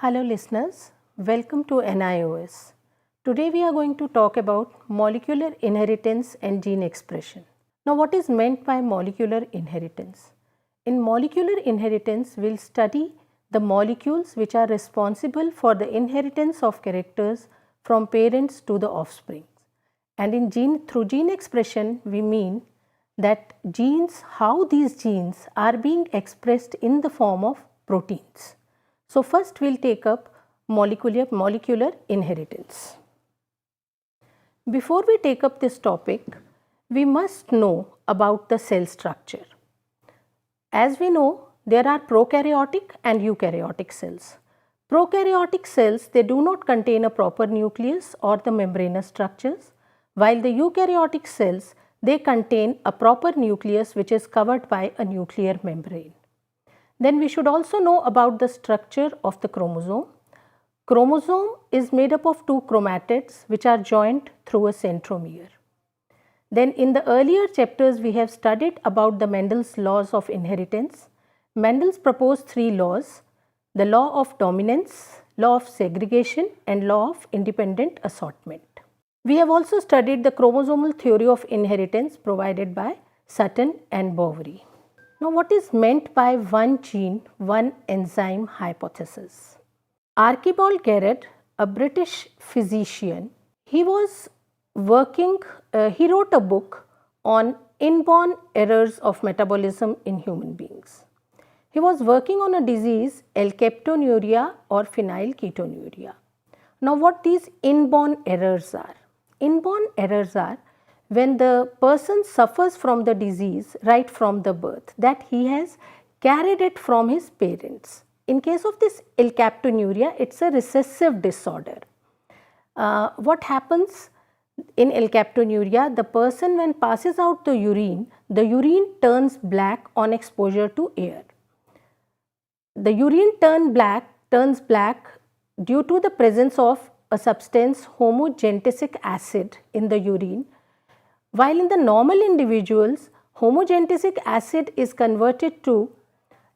Hello listeners, welcome to NIOS. Today we are going to talk about molecular inheritance and gene expression. Now what is meant by molecular inheritance? In molecular inheritance, we'll study the molecules which are responsible for the inheritance of characters from parents to the offspring. And through gene expression, we mean that how these genes are being expressed in the form of proteins. So first we'll take up molecular inheritance. Before we take up this topic, we must know about the cell structure. As we know, there are prokaryotic and eukaryotic cells. Prokaryotic cells, they do not contain a proper nucleus or the membranous structures, while the eukaryotic cells, they contain a proper nucleus which is covered by a nuclear membrane. Then we should also know about the structure of the chromosome. Chromosome is made up of two chromatids which are joined through a centromere. Then in the earlier chapters we have studied about the Mendel's laws of inheritance. Mendel's proposed three laws: the law of dominance, law of segregation and law of independent assortment. We have also studied the chromosomal theory of inheritance provided by Sutton and Boveri. Now what is meant by one gene, one enzyme hypothesis? Archibald Garrett, a British physician, he wrote a book on inborn errors of metabolism in human beings. He was working on a disease, alkaptonuria or phenylketonuria. Now what these inborn errors are? Inborn errors are when the person suffers from the disease right from the birth, that he has carried it from his parents. In case of this alkaptonuria, it's a recessive disorder. What happens in alkaptonuria? The person, when passes out the urine turns black on exposure to air. The urine turns black due to the presence of a substance, homogentisic acid, in the urine. While in the normal individuals, homogentisic acid is converted to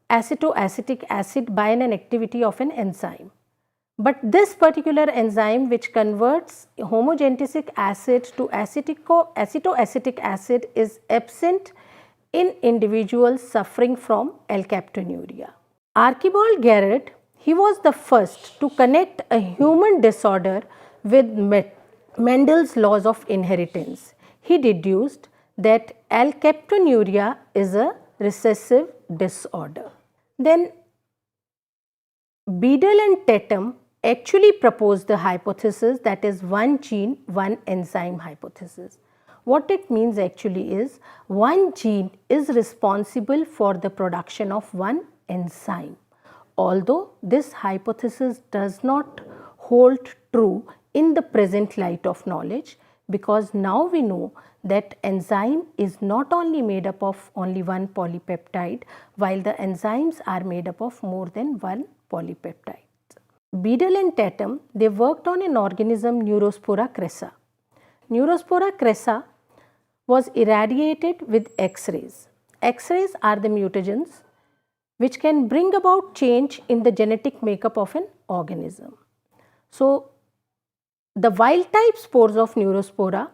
acetoacetic acid by an activity of an enzyme. But this particular enzyme which converts homogentisic acid to acetoacetic acid is absent in individuals suffering from alkaptonuria. Archibald Garrett, he was the first to connect a human disorder with Mendel's laws of inheritance. He deduced that alkaptonuria is a recessive disorder. Then Beadle and Tatum actually proposed the hypothesis, that is one gene, one enzyme hypothesis. What it means actually is one gene is responsible for the production of one enzyme. Although this hypothesis does not hold true in the present light of knowledge, because now we know that enzyme is not only made up of only one polypeptide, while the enzymes are made up of more than one polypeptide. Beadle and Tatum, they worked on an organism, Neurospora crassa. Neurospora crassa was irradiated with X-rays. X-rays are the mutagens which can bring about change in the genetic makeup of an organism. So the wild type spores of Neurospora,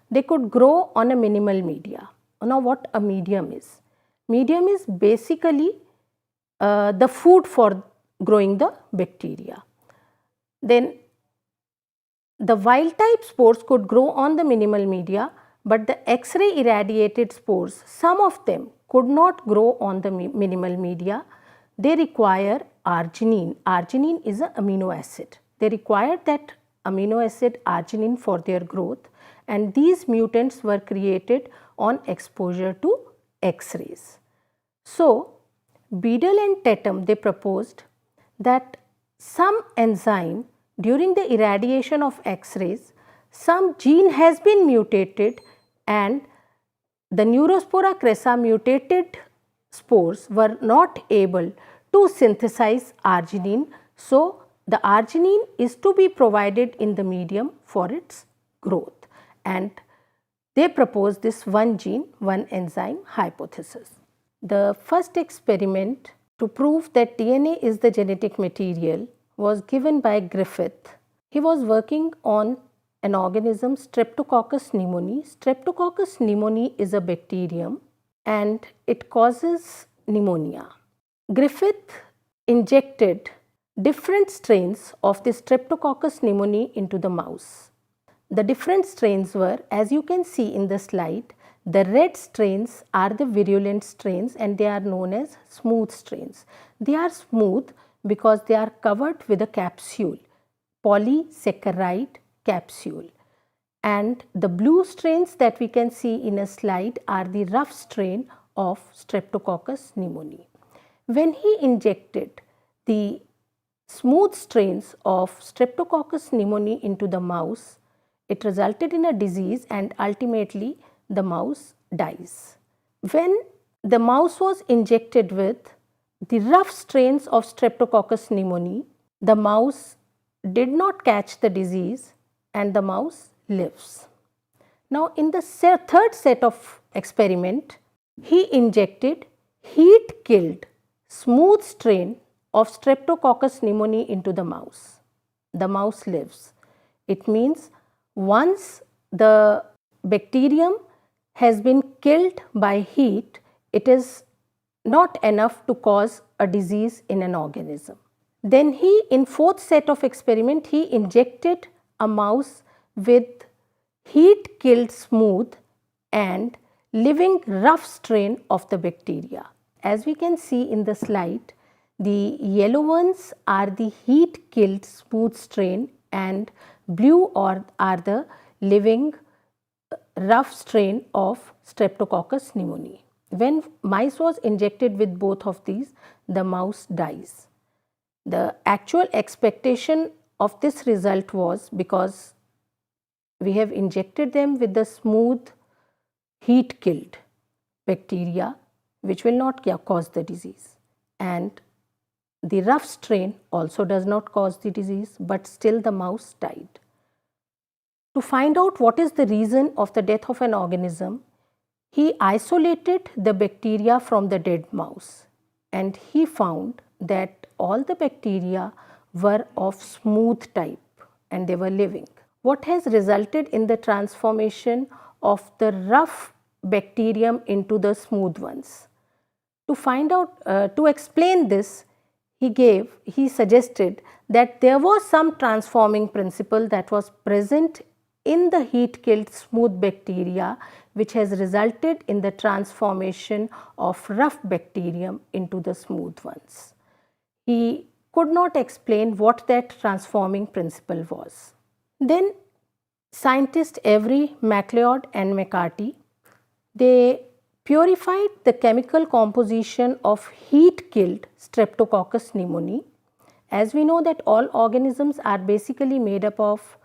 they could grow on a minimal media. Now what a medium is? Medium is basically the food for growing the bacteria. Then the wild type spores could grow on the minimal media, but the X-ray irradiated spores, some of them could not grow on the minimal media. They require arginine. Arginine is an amino acid. They require that amino acid arginine for their growth, and these mutants were created on exposure to X-rays. So Beadle and Tatum, they proposed that some enzyme, during the irradiation of X-rays, some gene has been mutated, and the Neurospora crassa mutated spores were not able to synthesize arginine. So the arginine is to be provided in the medium for its growth, and they proposed this one gene, one enzyme hypothesis. The first experiment to prove that DNA is the genetic material was given by Griffith. He was working on an organism, Streptococcus pneumoniae. Streptococcus pneumoniae is a bacterium and it causes pneumonia. Griffith injected different strains of the Streptococcus pneumoniae into the mouse. The different strains were, as you can see in the slide, the red strains are the virulent strains and they are known as smooth strains. They are smooth because they are covered with a capsule, polysaccharide capsule. And the blue strains that we can see in a slide are the rough strain of Streptococcus pneumoniae. When he injected the smooth strains of Streptococcus pneumoniae into the mouse, it resulted in a disease and ultimately the mouse dies. When the mouse was injected with the rough strains of Streptococcus pneumoniae, the mouse did not catch the disease and the mouse lives. Now in the third set of experiment, he injected heat-killed smooth strain of Streptococcus pneumoniae into the mouse. The mouse lives. It means once the bacterium has been killed by heat, it is not enough to cause a disease in an organism. Then he, in fourth set of experiment, he injected a mouse with heat killed smooth and living rough strain of the bacteria. As we can see in the slide, the yellow ones are the heat killed smooth strain and blue are the living rough strain of Streptococcus pneumoniae. When mice was injected with both of these, the mouse dies. The actual expectation of this result was, because we have injected them with the smooth heat killed bacteria which will not cause the disease, and the rough strain also does not cause the disease, but still the mouse died. To find out what is the reason of the death of an organism, he isolated the bacteria from the dead mouse and he found that all the bacteria were of smooth type and they were living. What has resulted in the transformation of the rough bacterium into the smooth ones? To find out, to explain this, he suggested that there was some transforming principle that was present in the heat killed smooth bacteria which has resulted in the transformation of rough bacterium into the smooth ones. He could not explain what that transforming principle was. Then scientists Avery, MacLeod and McCarty, they purified the chemical composition of heat killed Streptococcus pneumoniae. As we know that all organisms are basically made up of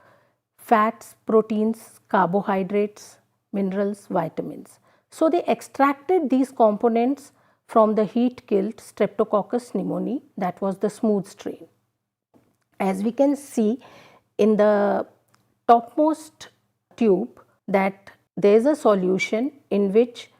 fats, proteins, carbohydrates, minerals, vitamins. So they extracted these components from the heat killed Streptococcus pneumoniae, that was the smooth strain. As we can see in the topmost tube, that there is a solution in which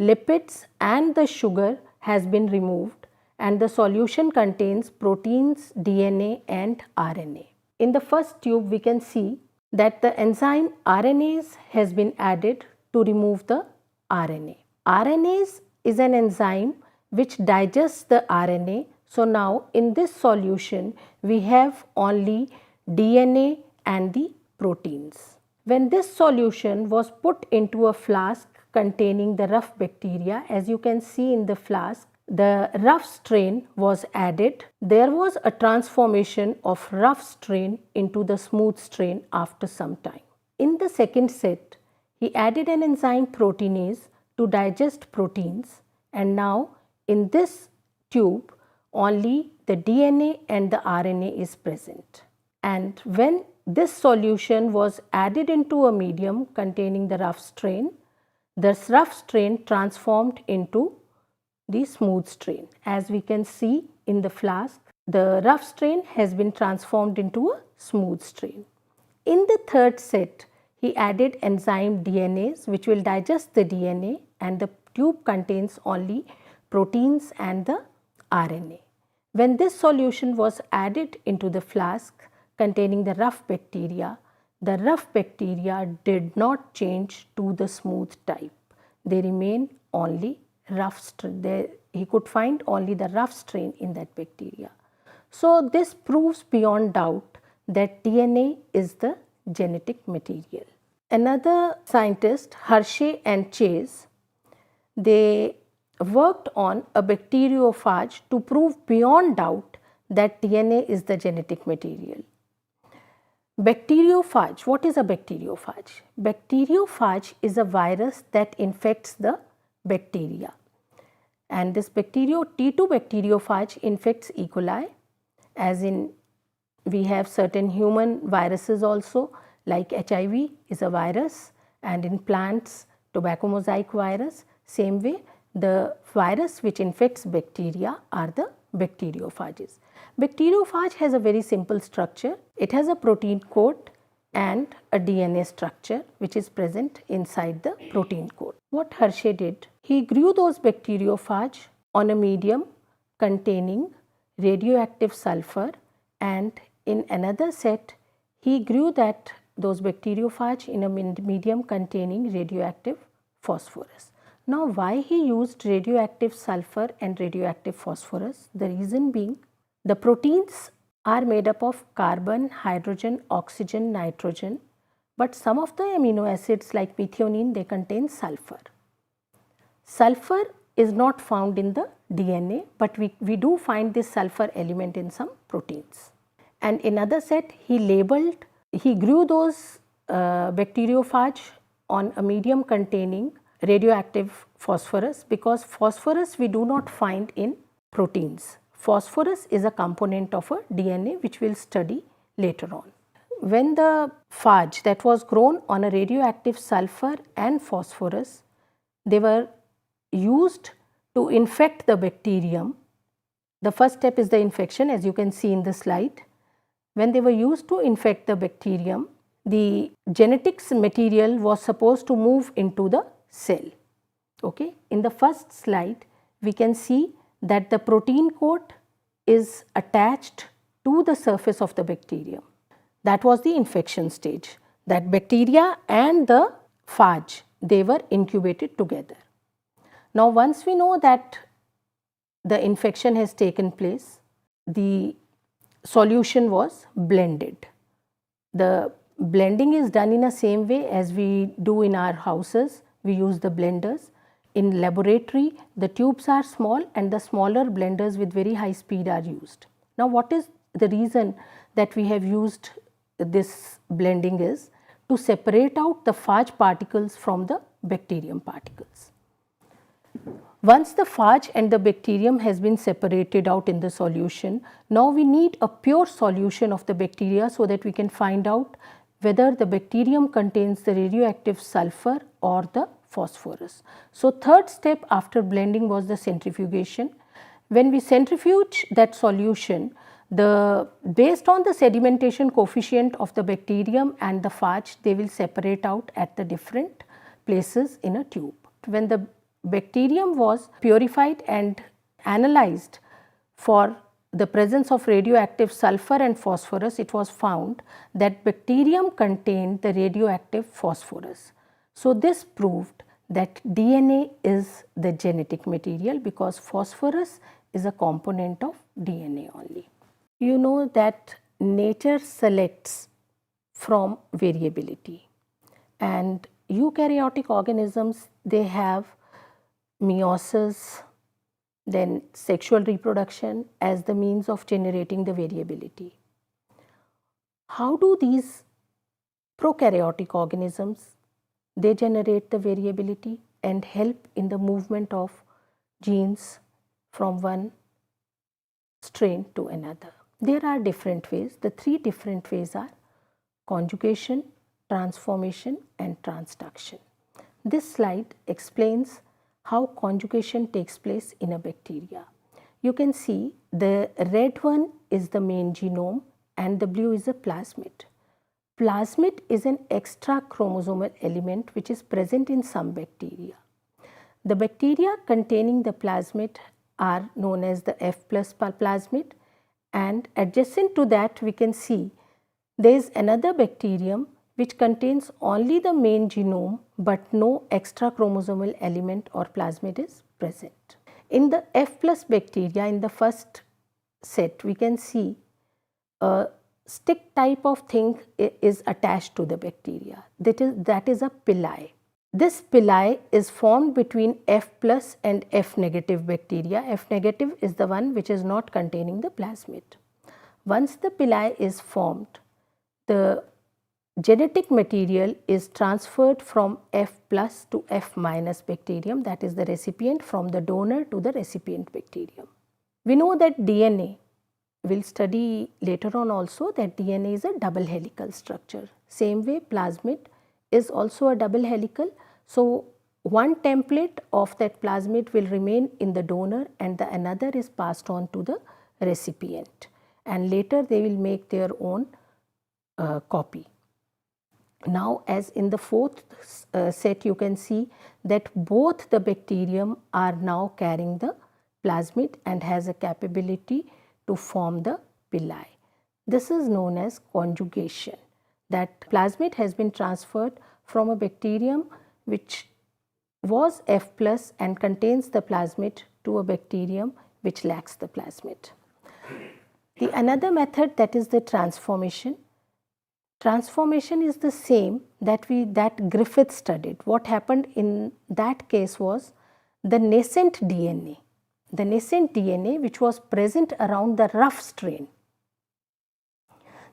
lipids and the sugar has been removed and the solution contains proteins, DNA and RNA. In the first tube we can see that the enzyme RNase has been added to remove the RNA. RNase is an enzyme which digests the RNA. So now in this solution we have only DNA and the proteins. When this solution was put into a flask containing the rough bacteria, as you can see in the flask, the rough strain was added. There was a transformation of rough strain into the smooth strain after some time. In the second set, he added an enzyme proteinase to digest proteins, and now in this tube only the DNA and the RNA is present. And when this solution was added into a medium containing the rough strain, this rough strain transformed into the smooth strain. As we can see in the flask, the rough strain has been transformed into a smooth strain. In the third set, he added enzyme DNase which will digest the DNA, and the tube contains only proteins and the RNA. When this solution was added into the flask containing the rough bacteria did not change to the smooth type. They remain only rough. He could find only the rough strain in that bacteria. So this proves beyond doubt that DNA is the genetic material. Another scientist, Hershey and Chase, they worked on a bacteriophage to prove beyond doubt that DNA is the genetic material. Bacteriophage, what is a bacteriophage? Bacteriophage is a virus that infects the bacteria, and this T2 bacteriophage infects E. coli, as in we have certain human viruses also, like HIV is a virus, and in plants tobacco mosaic virus. Same way, the virus which infects bacteria are the bacteriophages. Bacteriophage has a very simple structure. It has a protein coat and a DNA structure which is present inside the protein coat. What Hershey did, he grew those bacteriophage on a medium containing radioactive sulfur, and in another set he grew those bacteriophage in a medium containing radioactive phosphorus. Now, why he used radioactive sulfur and radioactive phosphorus? The reason being, the proteins are made up of carbon, hydrogen, oxygen, nitrogen, but some of the amino acids like methionine, they contain sulfur. Sulfur is not found in the DNA, but we do find this sulfur element in some proteins. And in another set, he grew those bacteriophage on a medium containing radioactive phosphorus, because phosphorus we do not find in proteins. Phosphorus is a component of a DNA which we will study later on. When the phage that was grown on a radioactive sulfur and phosphorus, they were used to infect the bacterium. The first step is the infection, as you can see in the slide. When they were used to infect the bacterium, the genetics material was supposed to move into the cell. Okay. In the first slide, we can see that the protein coat is attached to the surface of the bacterium. That was the infection stage. That bacteria and the phage, they were incubated together. Now, once we know that the infection has taken place, the solution was blended. The blending is done in the same way as we do in our houses. We use the blenders. In laboratory, the tubes are small and the smaller blenders with very high speed are used. Now, what is the reason that we have used this blending is to separate out the phage particles from the bacterium particles. Once the phage and the bacterium has been separated out in the solution, now we need a pure solution of the bacteria so that we can find out whether the bacterium contains the radioactive sulfur or the phosphorus. So, third step after blending was the centrifugation. When we centrifuge that solution, based on the sedimentation coefficient of the bacterium and the phage, they will separate out at the different places in a tube. When the bacterium was purified and analyzed for the presence of radioactive sulfur and phosphorus, it was found that bacterium contained the radioactive phosphorus. So, this proved that DNA is the genetic material because phosphorus is a component of DNA only. You know that nature selects from variability, and eukaryotic organisms, they have meiosis, then sexual reproduction as the means of generating the variability. How do these prokaryotic organisms, they generate the variability and help in the movement of genes from one strain to another? There are different ways. The three different ways are conjugation, transformation and transduction. This slide explains how conjugation takes place in a bacteria. You can see the red one is the main genome and the blue is a plasmid. Plasmid is an extra chromosomal element which is present in some bacteria. The bacteria containing the plasmid are known as the F plus plasmid, and adjacent to that we can see there is another bacterium which contains only the main genome but no extra chromosomal element or plasmid is present. In the F plus bacteria, in the first set we can see a stick type of thing is attached to the bacteria, that is a pili. This pili is formed between F plus and F negative bacteria. F negative is the one which is not containing the plasmid. Once the pili is formed, the genetic material is transferred from F plus to F minus bacterium, that is the recipient, from the donor to the recipient bacterium. We know that DNA, we will study later on also that DNA is a double helical structure. Same way plasmid is also a double helical. So, one template of that plasmid will remain in the donor and the another is passed on to the recipient, and later they will make their own copy. Now, as in the fourth set you can see that both the bacterium are now carrying the plasmid and has a capability to form the pili. This is known as conjugation, that plasmid has been transferred from a bacterium which was F plus and contains the plasmid to a bacterium which lacks the plasmid. The another method, that is the transformation. Transformation is the same that Griffith studied. What happened in that case was the nascent DNA which was present around the rough strain,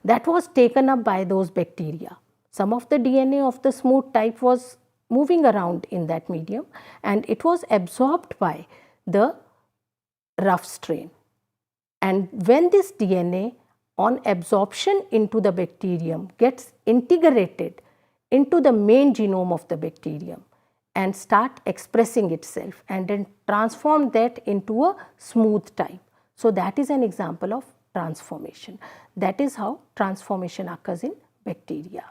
that was taken up by those bacteria. Some of the DNA of the smooth type was moving around in that medium and it was absorbed by the rough strain. And when this DNA on absorption into the bacterium gets integrated into the main genome of the bacterium and start expressing itself and then transform that into a smooth type. So, that is an example of transformation. That is how transformation occurs in bacteria.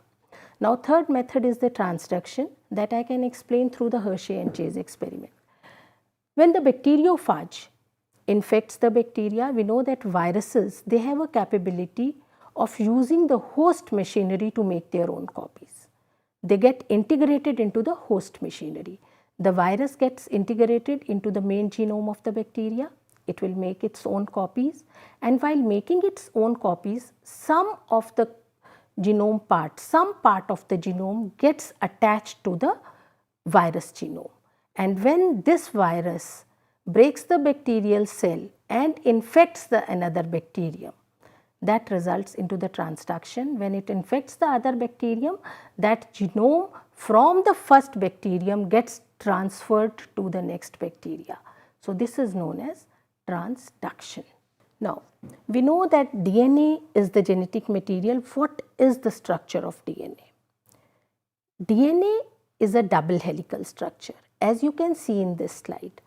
Now, third method is the transduction, that I can explain through the Hershey and Chase experiment. When the bacteriophage infects the bacteria, we know that viruses, they have a capability of using the host machinery to make their own copies. They get integrated into the host machinery. The virus gets integrated into the main genome of the bacteria. It will make its own copies, and while making its own copies, some of the genome part, some part of the genome gets attached to the virus genome. And when this virus breaks the bacterial cell and infects the another bacterium, that results into the transduction. When it infects the other bacterium, that genome from the first bacterium gets transferred to the next bacteria. So, this is known as transduction. Now, we know that DNA is the genetic material. What is the structure of DNA? DNA is a double helical structure. As you can see in this slide,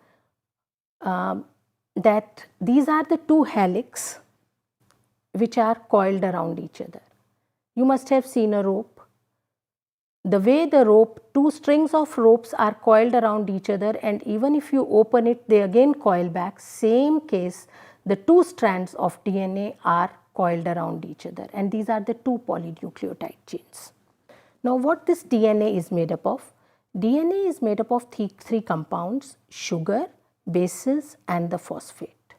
that these are the two helix which are coiled around each other. You must have seen a rope. The way the rope, two strings of ropes are coiled around each other, and even if you open it, they again coil back. Same case, the two strands of DNA are coiled around each other, and these are the two polynucleotide chains. Now, what this DNA is made up of? DNA is made up of three compounds: sugar, bases and the phosphate.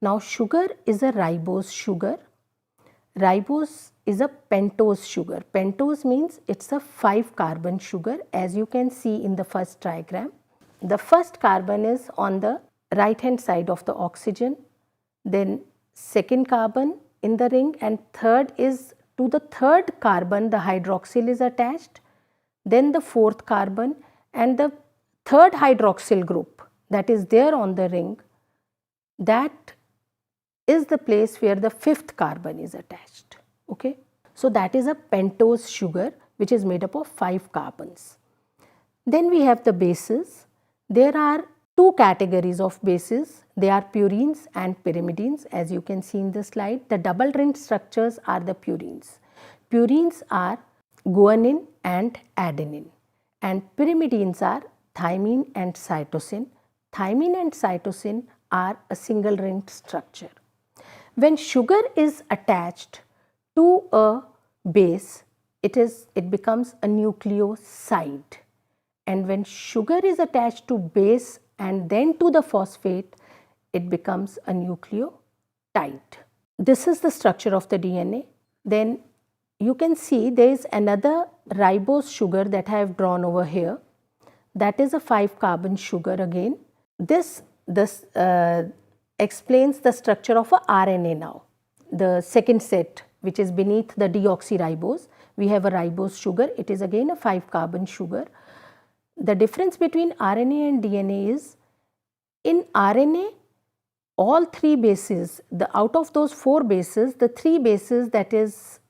Now, sugar is a ribose sugar. Ribose is a pentose sugar. Pentose means it's a 5-carbon sugar, as you can see in the first diagram. The first carbon is on the right hand side of the oxygen, then second carbon in the ring, and third is to the third carbon the hydroxyl is attached, then the fourth carbon, and the third hydroxyl group that is there on the ring, that is the place where the fifth carbon is attached. Okay? So, that is a pentose sugar which is made up of 5 carbons. Then we have the bases. There are two categories of bases. They are purines and pyrimidines, as you can see in the slide. The double ring structures are the purines. Purines are guanine and adenine, and pyrimidines are thymine and cytosine. Thymine and cytosine are a single ringed structure. When sugar is attached to a base, it becomes a nucleoside, and when sugar is attached to base and then to the phosphate, it becomes a nucleotide. This is the structure of the DNA. Then you can see there is another ribose sugar that I have drawn over here. That is a 5-carbon sugar again. This explains the structure of a RNA now. The second set, which is beneath the deoxyribose, we have a ribose sugar. It is again a 5-carbon sugar. The difference between RNA and DNA is, in RNA, all 3 bases, out of those 4 bases, the 3 bases, that is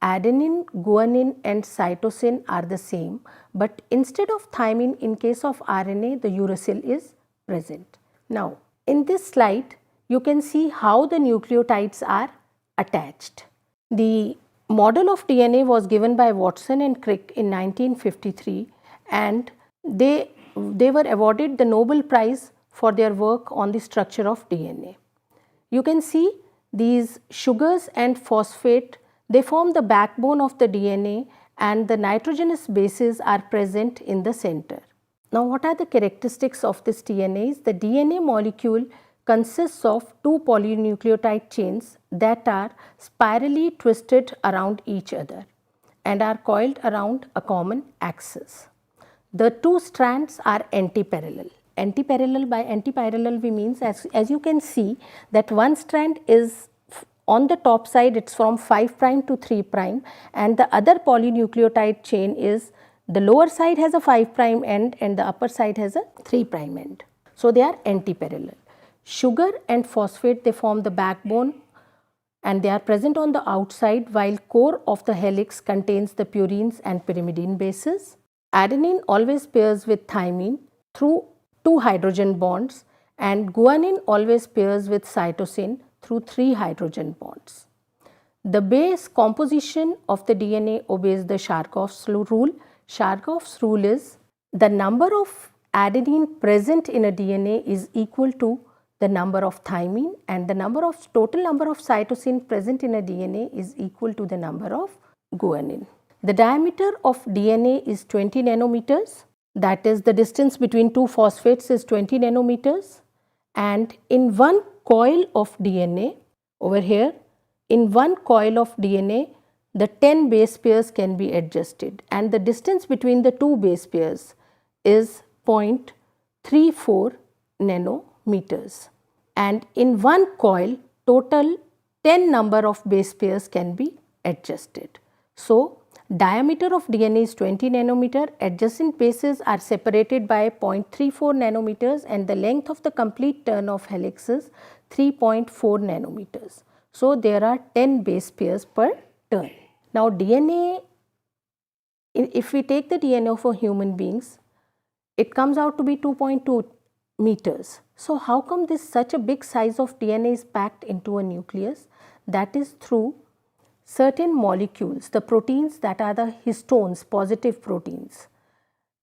adenine, guanine and cytosine, are the same, but instead of thymine, in case of RNA, the uracil is present. Now, in this slide, you can see how the nucleotides are attached. The model of DNA was given by Watson and Crick in 1953, and they were awarded the Nobel Prize for their work on the structure of DNA. You can see these sugars and phosphate, they form the backbone of the DNA, and the nitrogenous bases are present in the center. Now, what are the characteristics of this DNA? The DNA molecule consists of 2 polynucleotide chains that are spirally twisted around each other and are coiled around a common axis. The 2 strands are antiparallel. Antiparallel, by antiparallel we means, as you can see, that one strand is on the top side, it's from 5 prime to 3 prime, and the other polynucleotide chain is, the lower side has a 5 prime end and the upper side has a 3 prime end. So they are antiparallel. Sugar and phosphate, they form the backbone and they are present on the outside, while core of the helix contains the purines and pyrimidine bases. Adenine always pairs with thymine through 2 hydrogen bonds, and guanine always pairs with cytosine through 3 hydrogen bonds. The base composition of the DNA obeys the Chargaff's rule. Chargaff's rule is, the number of adenine present in a DNA is equal to the number of thymine, and the total number of cytosine present in a DNA is equal to the number of guanine. The diameter of DNA is 20 nanometers, that is, the distance between 2 phosphates is 20 nanometers, and in one coil of DNA, over here, in one coil of DNA, the 10 base pairs can be adjusted, and the distance between the 2 base pairs is 0.34 nanometers, and in one coil, total 10 number of base pairs can be adjusted. So, diameter of DNA is 20 nanometer, adjacent bases are separated by 0.34 nanometers, and the length of the complete turn of helix is 3.4 nanometers. So, there are 10 base pairs per turn. Now, DNA, if we take the DNA of human beings, it comes out to be 2.2 meters. So, how come such a big size of DNA is packed into a nucleus? That is through certain molecules, the proteins that are the histones, positive proteins.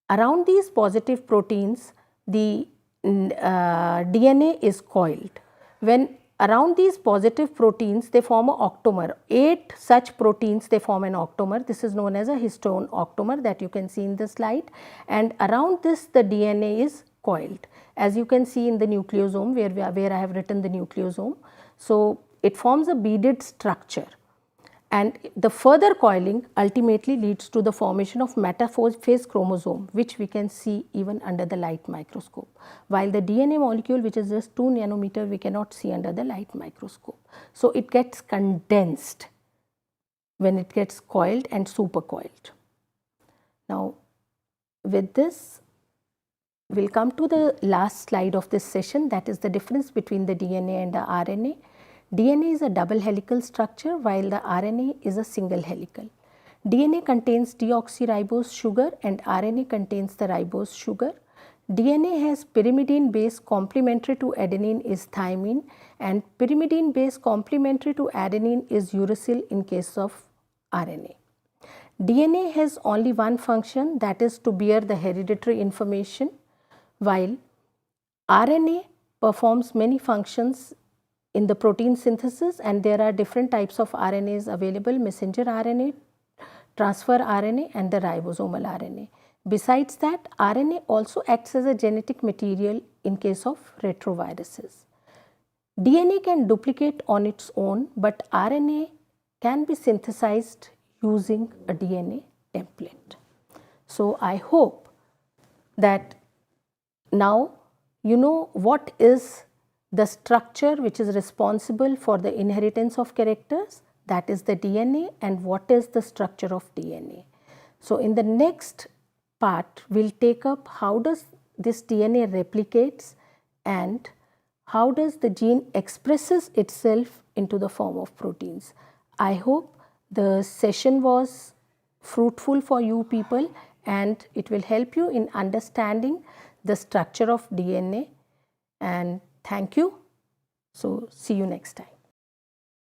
Around these positive proteins, the DNA is coiled. When around these positive proteins, they form an octamer. 8 such proteins, they form an octamer. This is known as a histone octamer that you can see in the slide. And around this, the DNA is coiled, as you can see in the nucleosome, where I have written the nucleosome. So it forms a beaded structure. And the further coiling ultimately leads to the formation of metaphase chromosome, which we can see even under the light microscope. While the DNA molecule, which is just 2 nanometer, we cannot see under the light microscope. So it gets condensed when it gets coiled and supercoiled. Now, with this, we'll come to the last slide of this session, that is the difference between the DNA and the RNA. DNA is a double helical structure, while the RNA is a single helical. DNA contains deoxyribose sugar and RNA contains the ribose sugar. DNA has pyrimidine base complementary to adenine is thymine, and pyrimidine base complementary to adenine is uracil in case of RNA. DNA has only one function, that is to bear the hereditary information, while RNA performs many functions in the protein synthesis, and there are different types of RNAs available: messenger RNA, transfer RNA and the ribosomal RNA. Besides that, RNA also acts as a genetic material in case of retroviruses. DNA can duplicate on its own, but RNA can be synthesized using a DNA template. So, I hope that now you know what is the structure which is responsible for the inheritance of characters, that is the DNA, and what is the structure of DNA. So, in the next part we will take up how does this DNA replicates and how does the gene expresses itself into the form of proteins. I hope the session was fruitful for you people and it will help you in understanding the structure of DNA, and thank you. So, see you next time.